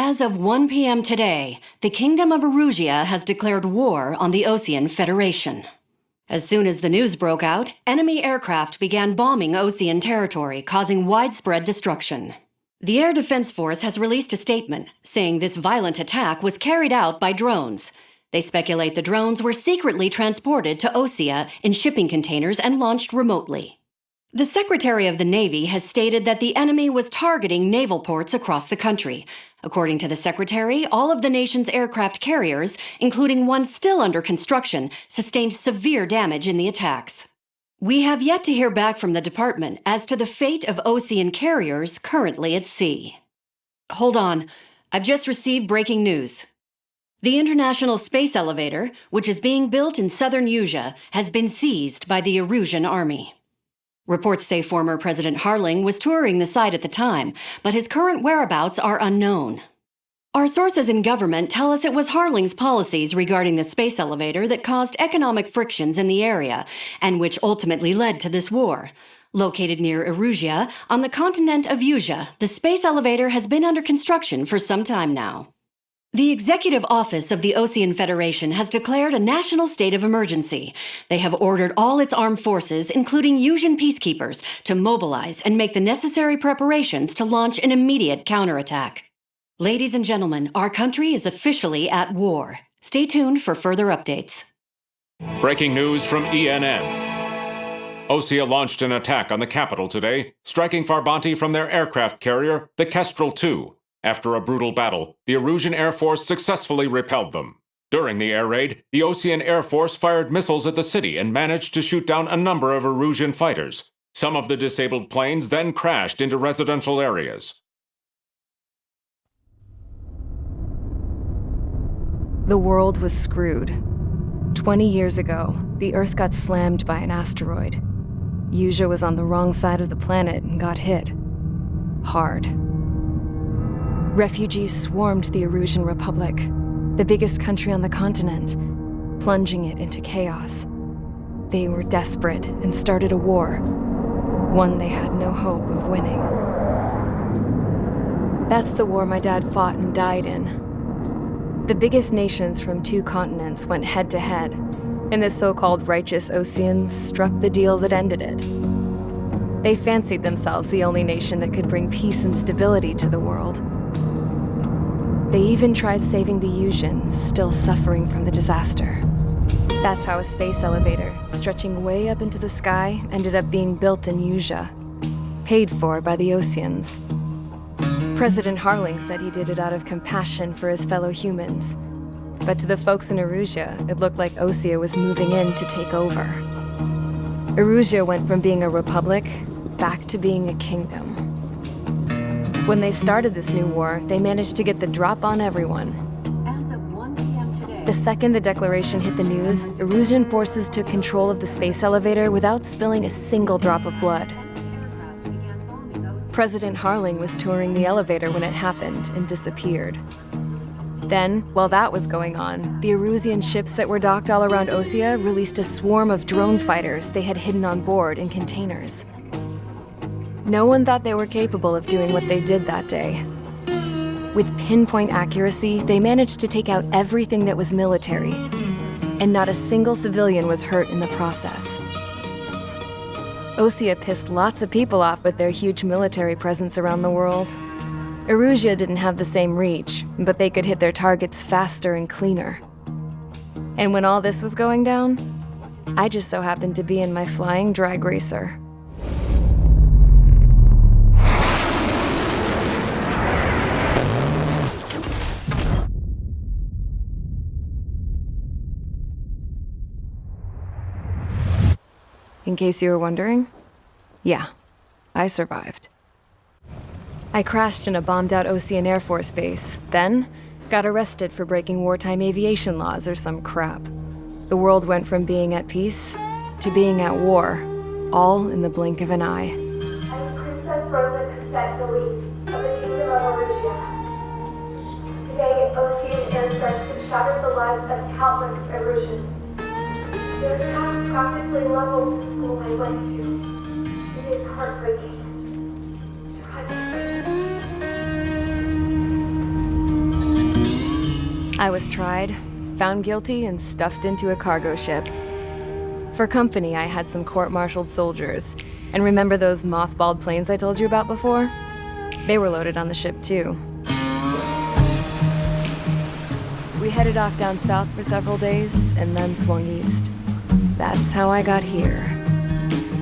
As of 1 p.m. today, the Kingdom of Erusia has declared war on the Osean Federation. As soon as the news broke out, enemy aircraft began bombing Osean territory, causing widespread destruction. The Air Defense Force has released a statement saying this violent attack was carried out by drones. They speculate the drones were secretly transported to Osea in shipping containers and launched remotely. The Secretary of the Navy has stated that the enemy was targeting naval ports across the country. According to the Secretary, all of the nation's aircraft carriers, including one still under construction, sustained severe damage in the attacks. We have yet to hear back from the department as to the fate of Osean carriers currently at sea. Hold on, I've just received breaking news. The International Space Elevator, which is being built in southern Erusia, has been seized by the Erusian army. Reports say former President Harling was touring the site at the time, but his current whereabouts are unknown. Our sources in government tell us it was Harling's policies regarding the space elevator that caused economic frictions in the area, and which ultimately led to this war. Located near Erusia, on the continent of Erusia, the space elevator has been under construction for some time now. The Executive Office of the Osean Federation has declared a national state of emergency. They have ordered all its armed forces, including Erusian peacekeepers, to mobilize and make the necessary preparations to launch an immediate counterattack. Ladies and gentlemen, our country is officially at war. Stay tuned for further updates. Breaking news from ENN. Osea launched an attack on the capital today, striking Farbanti from their aircraft carrier, the Kestrel II. After a brutal battle, the Erusian Air Force successfully repelled them. During the air raid, the Osean Air Force fired missiles at the city and managed to shoot down a number of Erusian fighters. Some of the disabled planes then crashed into residential areas. The world was screwed. 20 years ago, the Earth got slammed by an asteroid. Erusia was on the wrong side of the planet and got hit. Hard. Refugees swarmed the Erusian Republic, the biggest country on the continent, plunging it into chaos. They were desperate and started a war, one they had no hope of winning. That's the war my dad fought and died in. The biggest nations from 2 continents went head-to-head, and the so-called righteous Oseans struck the deal that ended it. They fancied themselves the only nation that could bring peace and stability to the world. They even tried saving the Erusians, still suffering from the disaster. That's how a space elevator, stretching way up into the sky, ended up being built in Erusia, paid for by the Oseans. President Harling said he did it out of compassion for his fellow humans. But to the folks in Erusia, it looked like Osea was moving in to take over. Erusia went from being a republic back to being a kingdom. When they started this new war, they managed to get the drop on everyone. As of 1 p.m. today, The second the declaration hit the news, Erusian forces took control of the space elevator without spilling a single drop of blood. President Harling was touring the elevator when it happened and disappeared. Then, while that was going on, the Erusian ships that were docked all around Osea released a swarm of drone fighters they had hidden on board in containers. No one thought they were capable of doing what they did that day. With pinpoint accuracy, they managed to take out everything that was military, and not a single civilian was hurt in the process. Osea pissed lots of people off with their huge military presence around the world. Erusia didn't have the same reach, but they could hit their targets faster and cleaner. And when all this was going down, I just so happened to be in my flying drag racer. In case you were wondering, yeah, I survived. I crashed in a bombed-out Osean Air Force base, then got arrested for breaking wartime aviation laws or some crap. The world went from being at peace to being at war, all in the blink of an eye. I'm Princess Rosa Cassette Delise of the Kingdom of Erusia. Today, Osean airstrikes have shattered the lives of countless Erusians. Their attacks practically leveled the school I went to. It is heartbreaking. Tragic. I was tried, found guilty, and stuffed into a cargo ship. For company, I had some court-martialed soldiers. And remember those mothballed planes I told you about before? They were loaded on the ship too. We headed off down south for several days, and then swung east. That's how I got here.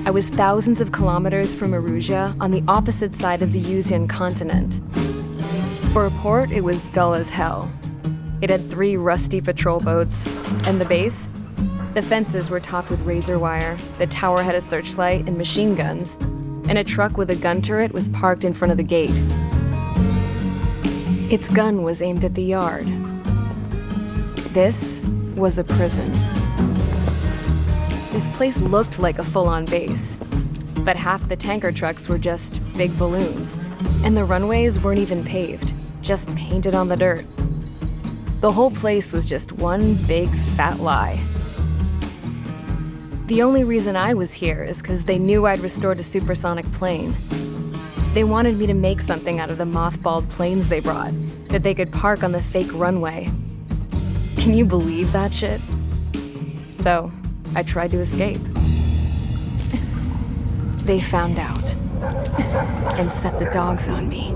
I was thousands of kilometers from Erusia on the opposite side of the Yuzian continent. For a port, it was dull as hell. It had 3 rusty patrol boats, and the base? The fences were topped with razor wire, the tower had a searchlight and machine guns, and a truck with a gun turret was parked in front of the gate. Its gun was aimed at the yard. This was a prison. This place looked like a full-on base, but half the tanker trucks were just big balloons, and the runways weren't even paved, just painted on the dirt. The whole place was just one big fat lie. The only reason I was here is because they knew I'd restored a supersonic plane. They wanted me to make something out of the mothballed planes they brought, that they could park on the fake runway. Can you believe that shit? So, I tried to escape. They found out, and set the dogs on me.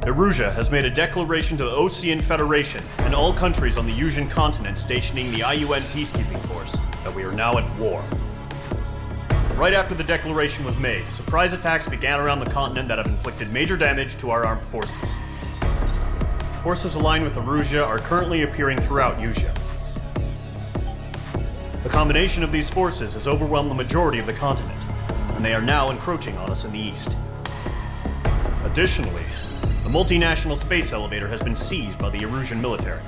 Erusia has made a declaration to the Ocean Federation and all countries on the Yuzian continent stationing the IUN peacekeeping force that we are now at war. Right after the declaration was made, surprise attacks began around the continent that have inflicted major damage to our armed forces. Forces aligned with Erusia are currently appearing throughout Yusia. The combination of these forces has overwhelmed the majority of the continent, and they are now encroaching on us in the east. Additionally, the multinational space elevator has been seized by the Erusian military.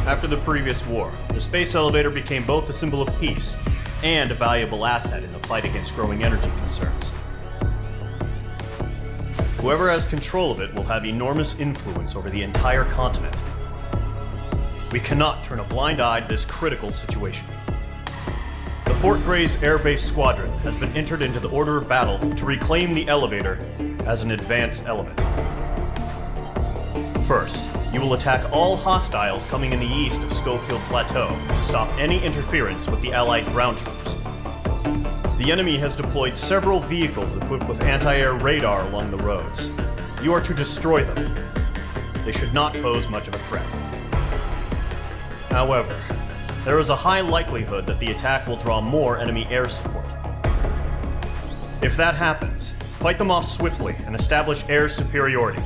After the previous war, the space elevator became both a symbol of peace and a valuable asset in the fight against growing energy concerns. Whoever has control of it will have enormous influence over the entire continent. We cannot turn a blind eye to this critical situation. The Fort Gray's Air Base Squadron has been entered into the order of battle to reclaim the elevator as an advance element. First, you will attack all hostiles coming in the east of Schofield Plateau to stop any interference with the Allied ground troops. The enemy has deployed several vehicles equipped with anti-air radar along the roads. You are to destroy them. They should not pose much of a threat. However, there is a high likelihood that the attack will draw more enemy air support. If that happens, fight them off swiftly and establish air superiority.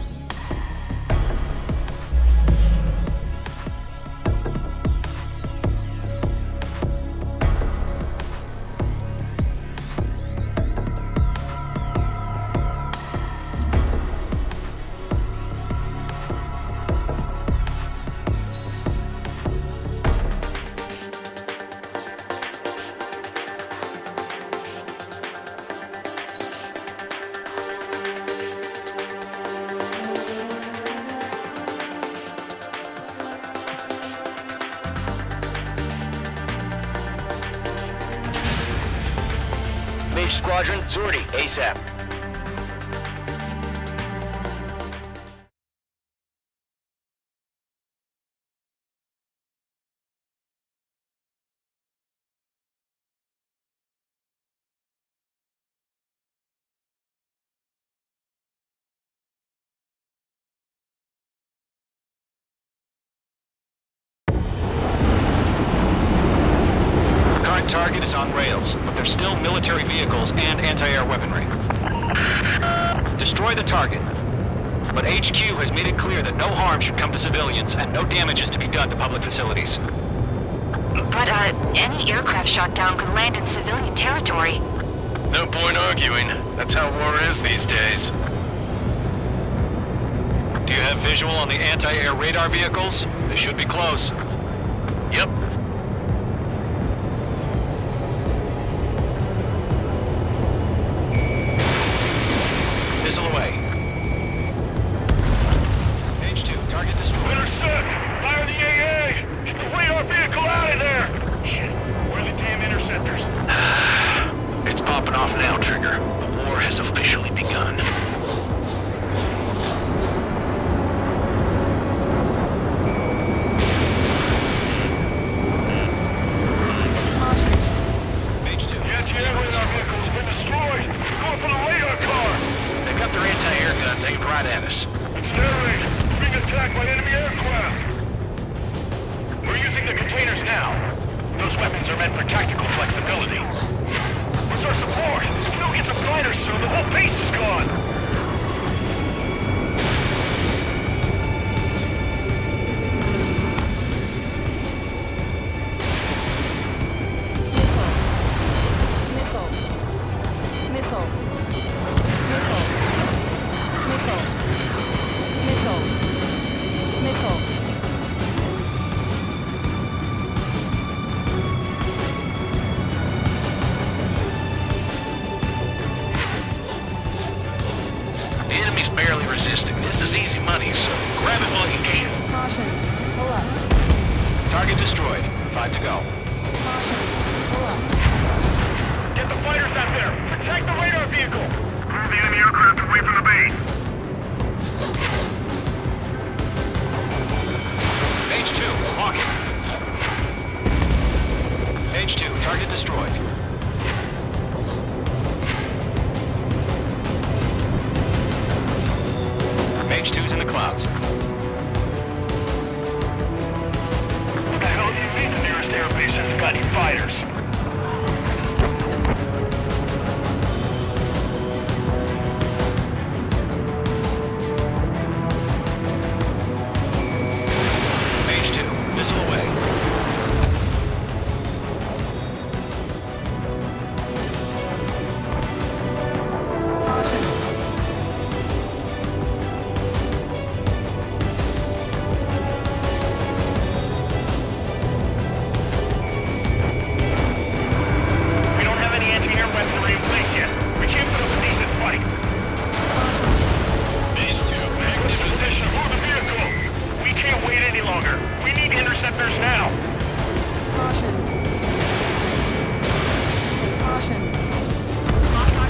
Mage Squadron, Zordy, ASAP. Target is on rails, but there's still military vehicles and anti-air weaponry. Destroy the target. But HQ has made it clear that no harm should come to civilians and no damage is to be done to public facilities. But, any aircraft shot down could land in civilian territory. No point arguing. That's how war is these days. Do you have visual on the anti-air radar vehicles? They should be close. Yep. missile away. H2, target destroyed. Intercept! Fire the AA! Get the radar vehicle out of there! Shit, where are the damn interceptors? It's popping off now, Trigger. The war has officially begun. H2. The anti-air radar vehicle has been destroyed! Going for the radar car! They've got their anti-air guns aimed right at us. It's narrated. Being attacked by enemy aircraft! We're using the containers now. Those weapons are meant for tactical flexibility. Where's our support? If we don't get some fighters soon, the whole base is gone! The enemy's barely resisting. This is easy money, so grab it while you can. Caution. Pull up. Target destroyed. 5 to go. Caution. Pull up. Get the fighters out there! Protect the radar vehicle! Move the enemy aircraft away from the base! H2, locking. H2, target destroyed. H2's in the clouds. What the hell do you mean the nearest airbase hasn't got any fighters? H2, missile away. We don't have any anti-air weaponry in place yet. We can't put up a decent fight. H2, active position. Move the vehicle! We can't wait any longer. We need interceptors now. Caution. Caution.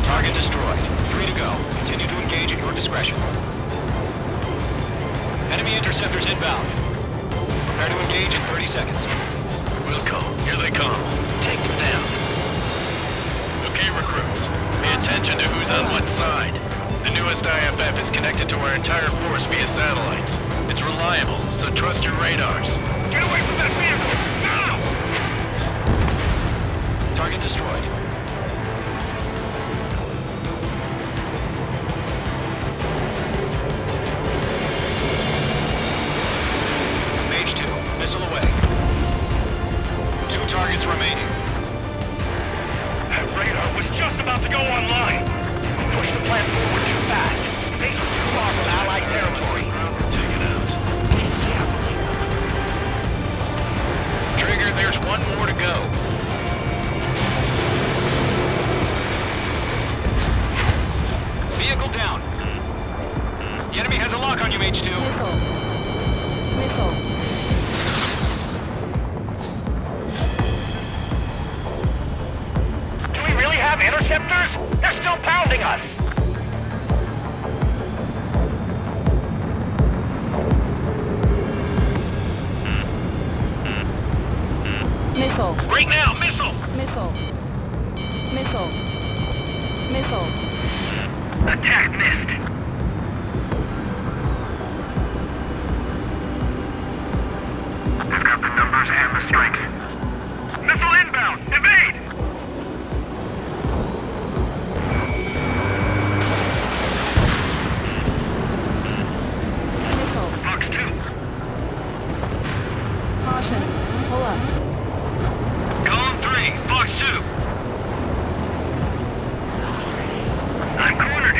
Target destroyed. 3 to go. Continue to engage at your discretion. Enemy interceptors inbound. Prepare to engage in 30 seconds. Wilco, here they come. Take them down. Okay, recruits. Pay attention to who's on what side. The newest IFF is connected to our entire force via satellites. It's reliable, so trust your radars. Get away from that vehicle! Now! Target destroyed. H2, missile away. 2 targets remaining. That radar was just about to go online. We pushed the plant forward too fast. Base was too far from Allied territory. Take it out. Trigger, there's one more to go. Vehicle down. The enemy has a lock on you, H2. Missile. Missile. Do we really have interceptors? They're still pounding us! Missile. Right now, missile! Missile. Missile. Missile. Attack missed. I've got the numbers and the strength. Missile inbound! Evade! Missile. Fox 2. Caution. Pull up. Column 3, Fox 2. I'm cornered.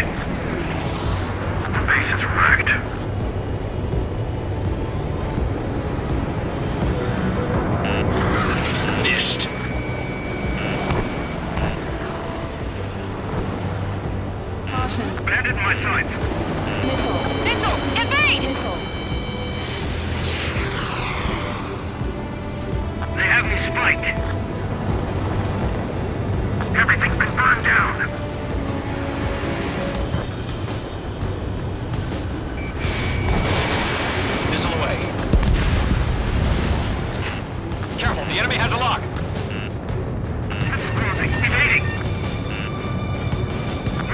hitting my sights. Missile. Missile! Evade! Missile. They have me spiked. Everything's been burned down. Missile away. Careful, the enemy has a lock. It's closing. Evading.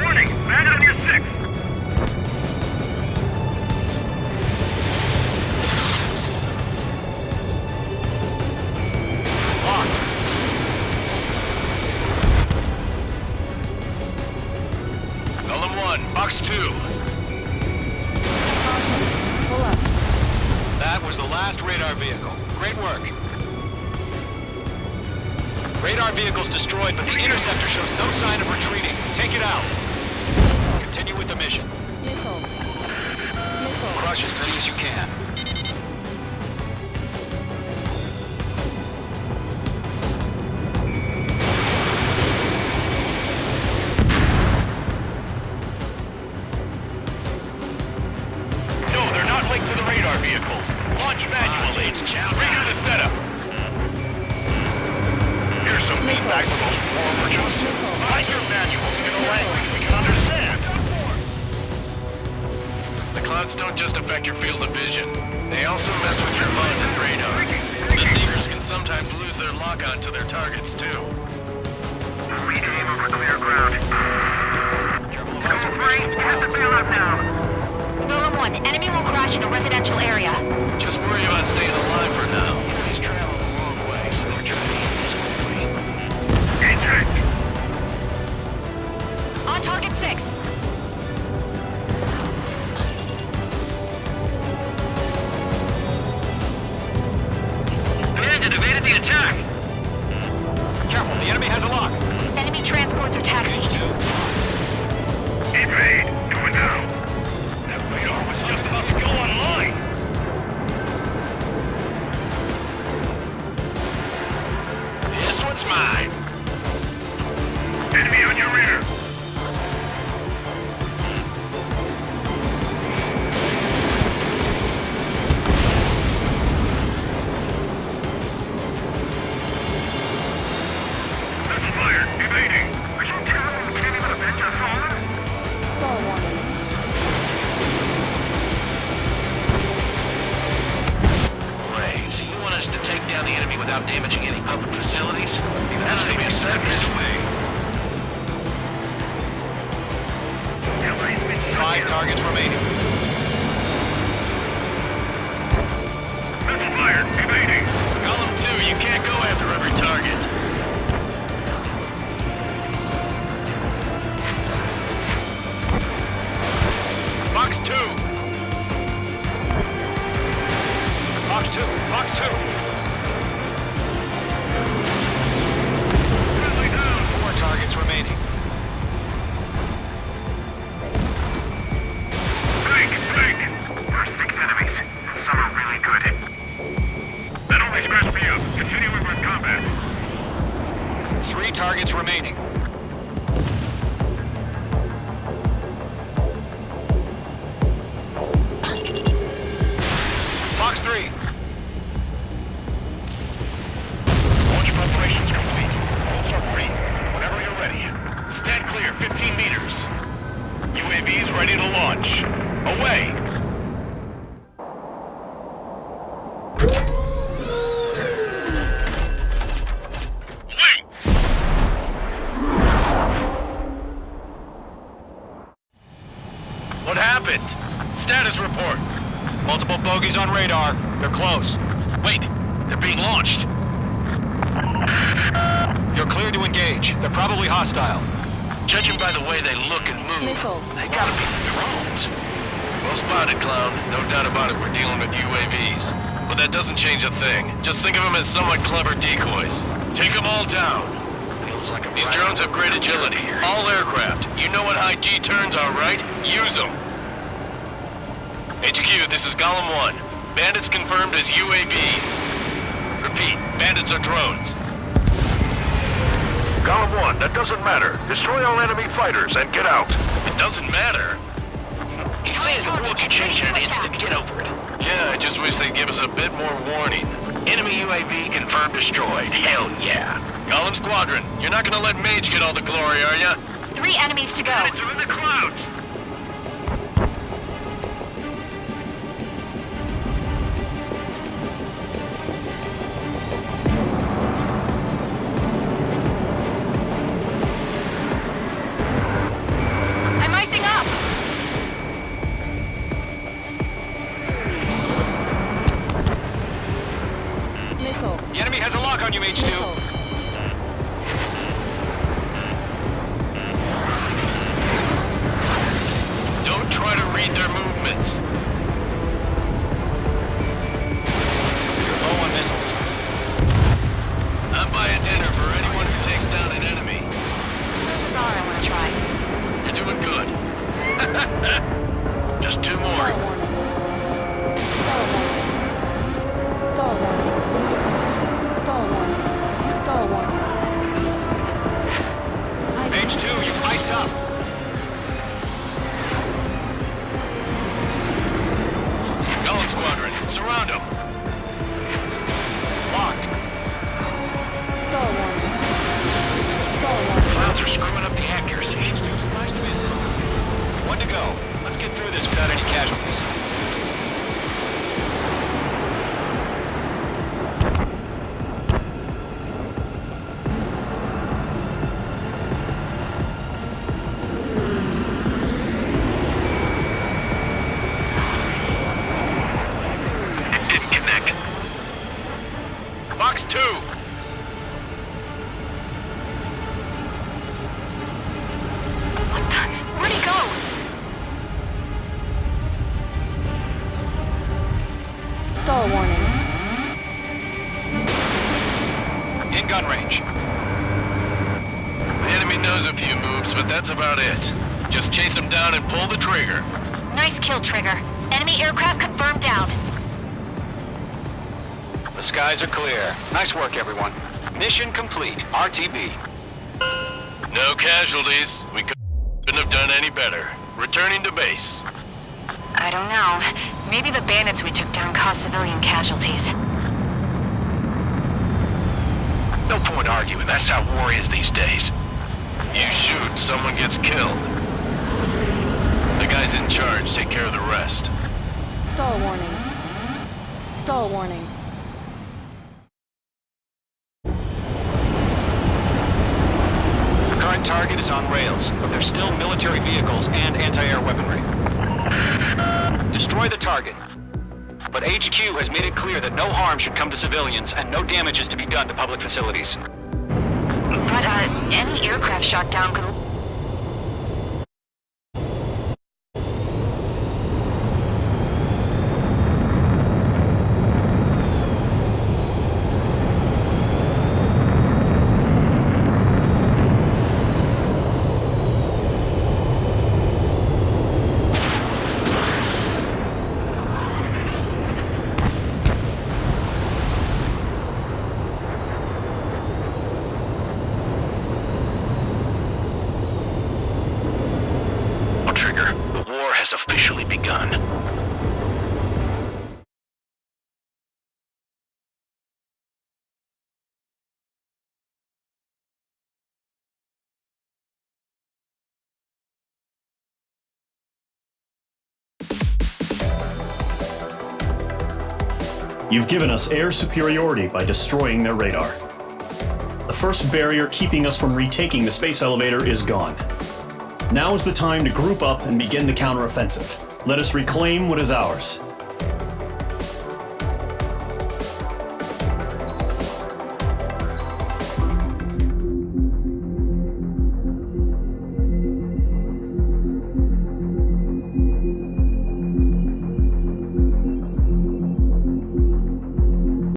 Warning! Bandit on your 6. Locked. Golem 1, box 2. Caution. Pull up. That was the last radar vehicle. Great work. Radar vehicle's destroyed, but the interceptor shows no sign of retreating. Take it out. Continue with the mission. Missile. Missile. Crush as many as you can. No, they're not linked to the radar vehicles. Launch manually. Redo the setup. Here's some feedback from those forward jumps. Write your manuals in a language we can understand. The clouds don't just affect your field of vision. They also mess with your mind and radar. The Seekers can sometimes lose their lock-on to their targets, too. Reaim over clear ground. Careful of ice formation in the Have clouds. to bail out now. Golem 1, enemy will crash in a residential area. Just worry about staying alive for now. He's traveling the wrong way, so they're trying to hit this quickly. Eject. On target 6. Bandit evaded the attack. Careful, the enemy has a lock. Enemy transports are taxiing. Page 2. Evade. Going now. That radar was just about to go online. This one's mine. Enemy on your rear. Missile fired. Evading. Are you telling me we can't even avenge our fallen? Fall warning. Wait, so you want us to take down the enemy without damaging any public facilities? That's gonna be a savage. 5 targets remaining. Missile fired. Evading. Golem 2, you can't go after every target. Fox 2. Fox 2. Fox 2. Friendly down. 4 targets remaining. Break. First 6 enemies. Some are really good. That only scratched me up. Continuing with combat. 3 targets remaining. Fox 3. Launch preparations complete. Bolts are free. Whenever you're ready. Stand clear. 15 meters. UAVs ready to launch. Away. Wait. What happened? Status report. Multiple bogeys on radar. They're close. Wait, they're being launched. You're cleared to engage. They're probably hostile. Judging by the way they look and move, Missile. they gotta be drones. Well spotted, Clown. No doubt about it, we're dealing with UAVs. But that doesn't change a thing. Just think of them as somewhat clever decoys. Take them all down. Feels like these drones have great agility. All aircraft. You know what high G turns are, right? Use them. HQ, this is Golem 1. Bandits confirmed as UAVs. Repeat, bandits are drones. Golem 1, that doesn't matter. Destroy all enemy fighters and get out. It doesn't matter. He's saying the war could change in an instant. Get over it. Yeah, I just wish they'd give us a bit more warning. Enemy UAV confirmed destroyed. Hell yeah. Column Squadron, you're not gonna let Mage get all the glory, are ya? 3 enemies to go. Enemies are in the clouds. I'm icing up. Missile. The enemy has a lock on you, H2. Don't try to read their movements. You're low on missiles. I'm buying dinner for anyone who takes down an enemy. This is all I want to try. You're doing good. Just 2 more. Stall warning. Stall warning. Stall warning. H2, you've iced up. Column Squadron, surround them. Locked. Stall warning. Stall warning. Clouds are screwing up the accuracy. H2 splashed them in. 1 to go. Let's get through this without any casualties. It didn't connect. Box 2. What the? Where'd he go? Stall warning. In gun range. The enemy knows a few moves, but that's about it. Just chase them down and pull the trigger. Nice kill, Trigger. Enemy aircraft confirmed down. The skies are clear. Nice work, everyone. Mission complete. RTB. No casualties. We couldn't have done any better. Returning to base. I don't know. Maybe the bandits we took down caused civilian casualties. No point arguing. That's how war is these days. You shoot, someone gets killed. The guys in charge take care of the rest. Stall warning. Stall warning. The current target is on rails, but there's still military vehicles and anti-air weaponry. Destroy the target. But HQ has made it clear that no harm should come to civilians and no damage is to be done to public facilities. But, any aircraft shot down could... Trigger, the war has officially begun. You've given us air superiority by destroying their radar. The first barrier keeping us from retaking the space elevator is gone. Now is the time to group up and begin the counteroffensive. Let us reclaim what is ours.